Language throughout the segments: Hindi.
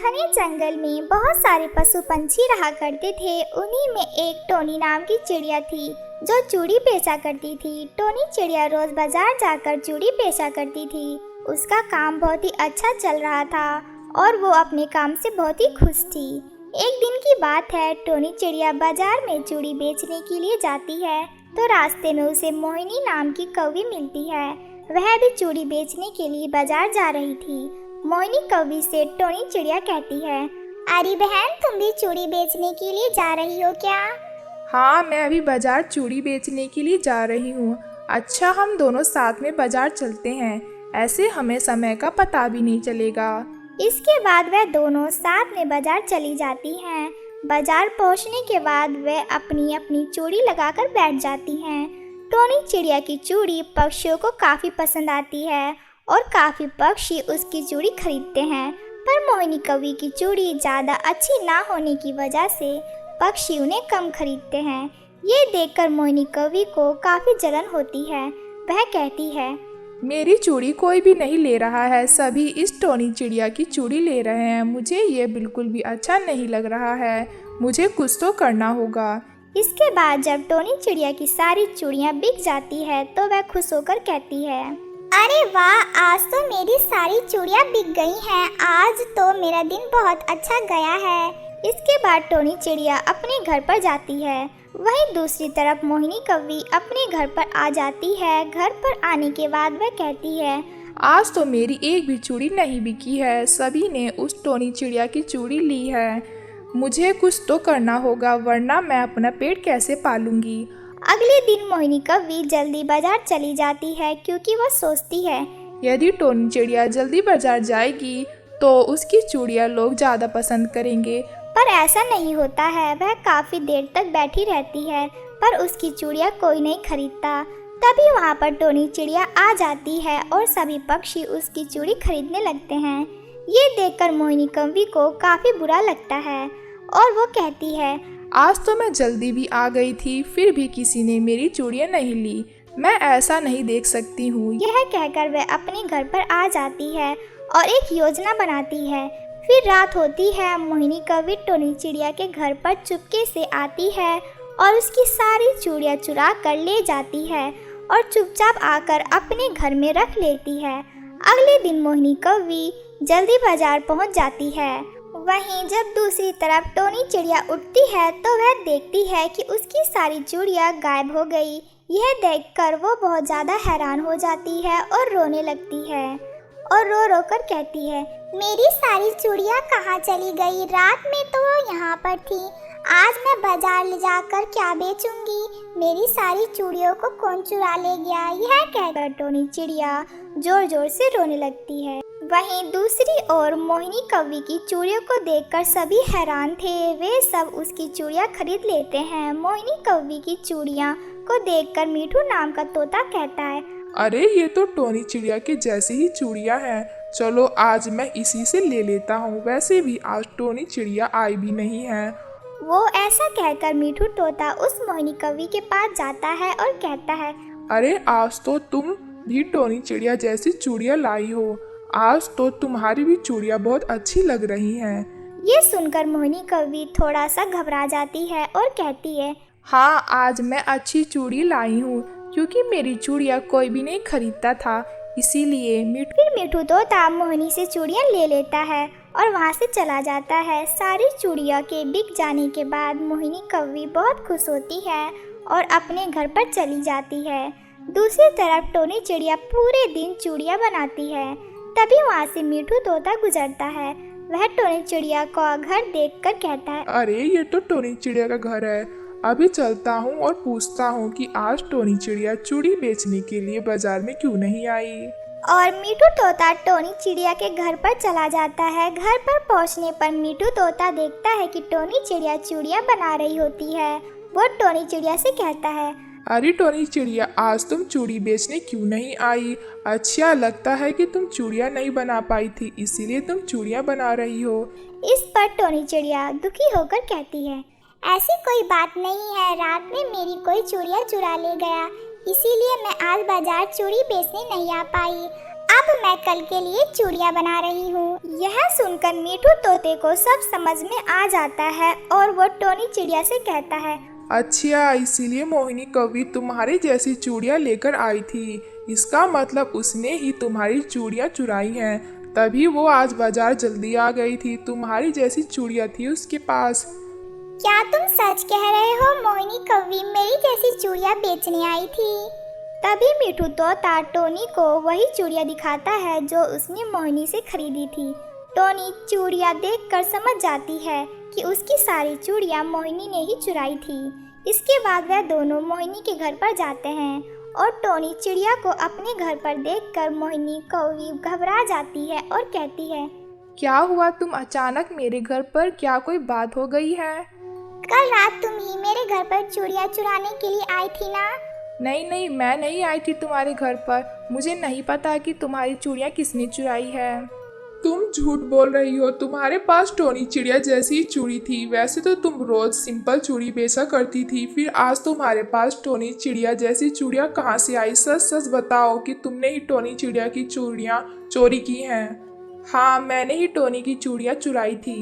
घने जंगल में बहुत सारे पशु पंछी रहा करते थे। उन्हीं में एक टोनी नाम की चिड़िया थी जो चूड़ी बेचा करती थी। टोनी चिड़िया रोज बाजार जाकर चूड़ी बेचा करती थी। उसका काम बहुत ही अच्छा चल रहा था और वो अपने काम से बहुत ही खुश थी। एक दिन की बात है, टोनी चिड़िया बाजार में चूड़ी बेचने के लिए जाती है तो रास्ते में उसे मोहिनी नाम की कौवी मिलती है। वह भी चूड़ी बेचने के लिए बाजार जा रही थी। मोहिनी कौवी से टोनी चिड़िया कहती है, अरे बहन, तुम भी चूड़ी बेचने के लिए जा रही हो क्या? हाँ, मैं अभी बाजार चूड़ी बेचने के लिए जा रही हूँ। अच्छा, हम दोनों साथ में बाजार चलते हैं, ऐसे हमें समय का पता भी नहीं चलेगा। इसके बाद वह दोनों साथ में बाजार चली जाती हैं। बाजार पहुंचने के बाद वे अपनी अपनी चूड़ी लगाकर बैठ जाती हैं। टोनी चिड़िया की चूड़ी पक्षियों को काफ़ी पसंद आती है और काफ़ी पक्षी उसकी चूड़ी खरीदते हैं, पर मोहिनी कौवी की चूड़ी ज़्यादा अच्छी ना होने की वजह से पक्षी उन्हें कम खरीदते हैं। ये देखकर मोहिनी कौवी को काफ़ी जलन होती है। वह कहती है, मेरी चूड़ी कोई भी नहीं ले रहा है, सभी इस टोनी चिड़िया की चूड़ी ले रहे हैं। मुझे ये बिल्कुल भी अच्छा नहीं लग रहा है, मुझे कुछ तो करना होगा। इसके बाद जब टोनी चिड़िया की सारी चूड़ियाँ बिक जाती है तो वह खुश होकर कहती है, अरे वाह, आज तो मेरी सारी चूड़ियाँ बिक गई हैं। आज तो मेरा दिन बहुत अच्छा गया है। इसके बाद टोनी चिड़िया अपने घर पर जाती है। वहीं दूसरी तरफ मोहिनी कौवी अपने घर पर आ जाती है। घर पर आने के बाद वह कहती है, आज तो मेरी एक भी चूड़ी नहीं बिकी है, सभी ने उस टोनी चिड़िया की चूड़ी ली है। मुझे कुछ तो करना होगा, वरना मैं अपना पेट कैसे पालूंगी। अगले दिन मोहिनी कौवी जल्दी बाजार चली जाती है क्योंकि वह सोचती है, यदि टोनी चिड़िया जल्दी बाजार जाएगी तो उसकी चूड़ियाँ लोग ज़्यादा पसंद करेंगे। पर ऐसा नहीं होता है। वह काफ़ी देर तक बैठी रहती है पर उसकी चूड़ियाँ कोई नहीं खरीदता। तभी वहाँ पर टोनी चिड़िया आ जाती है और सभी पक्षी उसकी चूड़ी खरीदने लगते हैं। ये देखकर मोहिनी कौवी को काफ़ी बुरा लगता है और वो कहती है, आज तो मैं जल्दी भी आ गई थी, फिर भी किसी ने मेरी चूड़ियाँ नहीं ली। मैं ऐसा नहीं देख सकती हूँ। यह कहकर वह अपने घर पर आ जाती है और एक योजना बनाती है। फिर रात होती है। मोहिनी कौवी टोनी चिड़िया के घर पर चुपके से आती है और उसकी सारी चूड़ियाँ चुरा कर ले जाती है और चुपचाप आकर अपने घर में रख लेती है। अगले दिन मोहिनी कौवी जल्दी बाजार पहुंच जाती है। वहीं जब दूसरी तरफ टोनी चिड़िया उठती है तो वह देखती है कि उसकी सारी चूड़ियाँ गायब हो गई। यह देखकर वो बहुत ज़्यादा हैरान हो जाती है और रोने लगती है और रो रो कर कहती है, मेरी सारी चूड़ियाँ कहाँ चली गई? रात में तो वो यहाँ पर थी। आज मैं बाजार ले जाकर क्या बेचूंगी? मेरी सारी चूड़ियों को कौन चुरा ले गया? यह कहकर टोनी चिड़िया जोर जोर से रोने लगती है। वहीं दूसरी ओर मोहिनी कौवी की चूड़ियों को देखकर सभी हैरान थे। वे सब उसकी चूड़ियाँ खरीद लेते हैं। मोहिनी कौवी की चूड़ियाँ को देखकर मीठू नाम का तोता कहता है, अरे, ये तो टोनी चिड़िया की जैसी ही चूड़ियाँ हैं। चलो आज मैं इसी से ले लेता हूँ। वैसे भी आज टोनी चिड़िया आई भी नहीं है। वो ऐसा कहकर मीठू तोता उस मोहिनी कौवी के पास जाता है और कहता है, अरे, आज तो तुम भी टोनी चिड़िया जैसी चूड़ियाँ लाई हो। आज तो तुम्हारी भी चूड़ियाँ बहुत अच्छी लग रही हैं। ये सुनकर मोहिनी कौवी थोड़ा सा घबरा जाती है और कहती है, हाँ, आज मैं अच्छी चूड़ी लाई हूँ, क्योंकि मेरी चूड़ियाँ कोई भी नहीं खरीदता था, इसीलिए। फिर मीठू तोता मोहिनी से चूड़ियाँ ले लेता है और वहाँ से चला जाता है। सारी चूड़ियों के बिक जाने के बाद मोहिनी कौवी बहुत खुश होती है और अपने घर पर चली जाती है। दूसरी तरफ टोनी चिड़िया पूरे दिन चूड़ियाँ बनाती है। तभी वहाँ से मीठू तोता गुजरता है। वह टोनी चिड़िया का घर देखकर कहता है, अरे, ये तो टोनी चिड़िया का घर है। अभी चलता हूँ और पूछता हूँ कि आज टोनी चिड़िया चूड़ी बेचने के लिए बाजार में क्यों नहीं आई। और मीठू तोता टोनी चिड़िया के घर पर चला जाता है। घर पर पहुंचने पर मीठू तोता देखता है कि टोनी चिड़िया चूड़ियाँ बना रही होती है। वो टोनी चिड़िया से कहता है, अरे टोनी चिड़िया, आज तुम चूड़ी बेचने क्यों नहीं आई? अच्छा, लगता है कि तुम चूड़ियाँ नहीं बना पाई थी, इसीलिए तुम चूड़ियाँ बना रही हो। इस पर टोनी चिड़िया दुखी होकर कहती है, ऐसी कोई बात नहीं है। रात में मेरी कोई चूड़ियाँ चुरा ले गया, इसीलिए मैं आज बाजार चूड़ी बेचने नहीं आ पाई। अब अब मैं कल के लिए चूड़ियाँ बना रही हूँ। यह सुनकर मीठू तोते को सब समझ में आ जाता है और वो टोनी चिड़िया से कहता है, अच्छा, इसीलिए मोहिनी कौवी तुम्हारी जैसी चूड़ियाँ लेकर आई थी। इसका मतलब उसने ही तुम्हारी चूड़ियाँ चुराई हैं, तभी वो आज बाजार जल्दी आ गई थी। तुम्हारी जैसी चूड़ियाँ थी उसके पास। क्या तुम सच कह रहे हो? मोहिनी कौवी मेरी जैसी चूड़ियाँ बेचने आई थी। तभी मीठू तोता टोनी को वही चूड़ियाँ दिखाता है जो उसने मोहिनी से खरीदी थी। टोनी चूड़ियाँ देखकर समझ जाती है कि उसकी सारी चूड़ियाँ मोहिनी ने ही चुराई थी। इसके बाद वह दोनों मोहिनी के घर पर जाते हैं और टोनी चिड़िया को अपने घर पर देखकर मोहिनी कौवी घबरा जाती है और कहती है, क्या हुआ? तुम अचानक मेरे घर पर? क्या कोई बात हो गई है? कल रात तुम ही मेरे घर पर चूड़ियाँ चुराने के लिए आई थी ना? नहीं नहीं, मैं नहीं आई थी तुम्हारे घर पर। मुझे नहीं पता कि तुम्हारी चूड़ियाँ किसने चुराई है। तुम झूठ बोल रही हो। तुम्हारे पास टोनी चिड़िया जैसी चूड़ी थी। वैसे तो तुम रोज सिंपल चूड़ी बेचा करती थी, फिर आज तुम्हारे पास टोनी चिड़िया जैसी चूड़ियाँ कहाँ से आई? सच सच बताओ कि तुमने ही टोनी चिड़िया की चूड़ियाँ चोरी की हैं। हाँ, मैंने ही टोनी की चूड़ियाँ चुराई थी।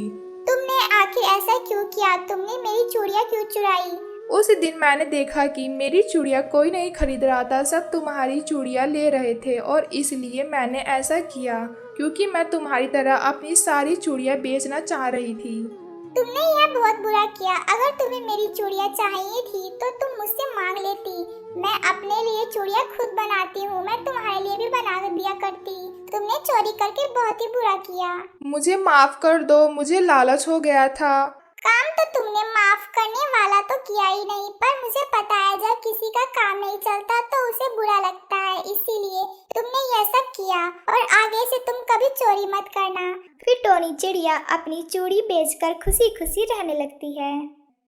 तुमने आखिर ऐसा क्यों किया? तुमने मेरी चूड़ियाँ क्यों चुराई? उस दिन मैंने देखा कि मेरी चूड़ियाँ कोई नहीं खरीद रहा था, सब तुम्हारी चूड़ियाँ ले रहे थे और इसलिए मैंने ऐसा किया, क्योंकि मैं तुम्हारी तरह अपनी सारी चूड़ियाँ बेचना चाह रही थी। तुमने यह बहुत बुरा किया। अगर तुम्हें मेरी चूड़ियाँ चाहिए थी तो तुम मुझसे मांग लेती। मैं अपने लिए चूड़ियाँ खुद बनाती हूँ, मैं तुम्हारे लिए भी बना दिया करती। तुमने चोरी करके बहुत ही बुरा किया। मुझे माफ कर दो, मुझे लालच हो गया था। काम तो तुमने माफ करने वाला तो किया ही नहीं, पर मुझे पता है जब किसी का काम नहीं चलता तो उसे बुरा लगता है, इसीलिए तुमने यह सब किया और आगे से तुम कभी चोरी मत करना। फिर टोनी चिड़िया अपनी चूड़ी बेचकर खुशी खुशी रहने लगती है।